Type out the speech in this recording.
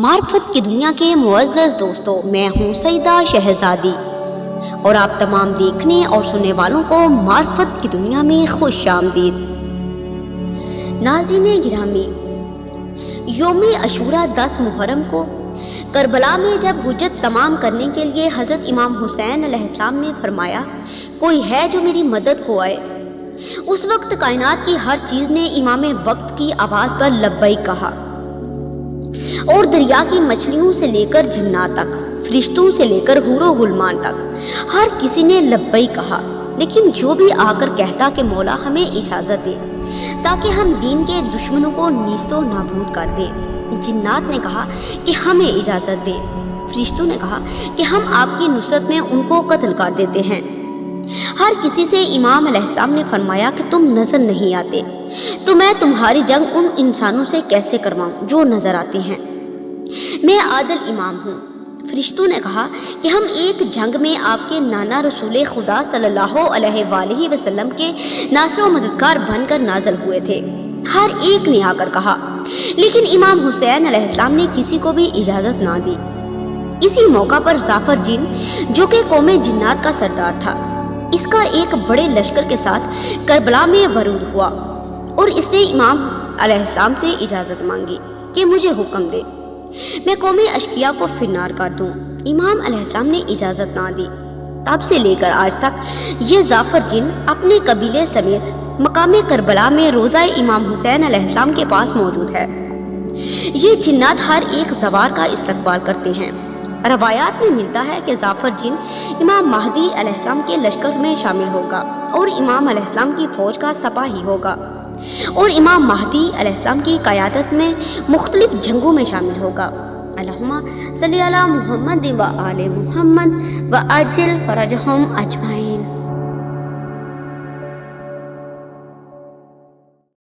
معرفت کی دنیا کے معزز دوستوں، میں ہوں سیدہ شہزادی اور آپ تمام دیکھنے اور سننے والوں کو معرفت کی دنیا میں خوش آمدید۔ ناظرین گرامی، یوم عاشوراء 10 محرم کو کربلا میں جب حجت تمام کرنے کے لیے حضرت امام حسین علیہ السلام نے فرمایا کوئی ہے جو میری مدد کو آئے، اس وقت کائنات کی ہر چیز نے امام وقت کی آواز پر لبیک کہا، اور دریا کی مچھلیوں سے لے کر جنات تک، فرشتوں سے لے کر حور و غلمان تک ہر کسی نے لبیک کہا۔ لیکن جو بھی آ کر کہتا کہ مولا ہمیں اجازت دے تاکہ ہم دین کے دشمنوں کو نیست و نابود کر دیں، جنات نے کہا کہ ہمیں اجازت دے، فرشتوں نے کہا کہ ہم آپ کی نصرت میں ان کو قتل کر دیتے ہیں۔ ہر کسی سے امام علیہ السلام نے فرمایا کہ تم نظر نہیں آتے تو میں تمہاری جنگ ان انسانوں سے کیسے کرواؤں جو نظر آتے ہیں؟ میں عادل امام ہوں۔ فرشتوں نے کہا کہ ہم ایک جنگ میں آپ کے نانا رسول خدا صلی اللہ علیہ وآلہ وسلم کے ناصر و مددگار بن کر نازل ہوئے تھے۔ ہر ایک نے آ کر کہا، لیکن امام حسین علیہ السلام نے کسی کو بھی اجازت نہ دی۔ اسی موقع پر ظافر جن جو کہ قوم جنات کا سردار تھا، اس کا ایک بڑے لشکر کے ساتھ کربلا میں ورود ہوا اور اس نے امام علیہ السلام سے اجازت مانگی کہ مجھے حکم دے میں قوم اشقیاء کو فرنار کر دوں۔ امام علیہ السلام نے اجازت نہ دی۔ تب سے لے کر آج تک یہ ظافر جن اپنے قبیلے سمیت مقام کربلا میں روضہ امام حسین علیہ السلام کے پاس موجود ہے۔ یہ جنات ہر ایک زوار کا استقبال کرتے ہیں۔ روایات میں ملتا ہے کہ ظافر جن امام مہدی علیہ السلام کے لشکر میں شامل ہوگا اور امام علیہ السلام کی فوج کا سپاہی ہوگا، اور امام مہدی علیہ السلام کی قیادت میں مختلف جنگوں میں شامل ہوگا۔ اللہم صلی علی محمد و آل محمد و عجل فرجہم اجمعین۔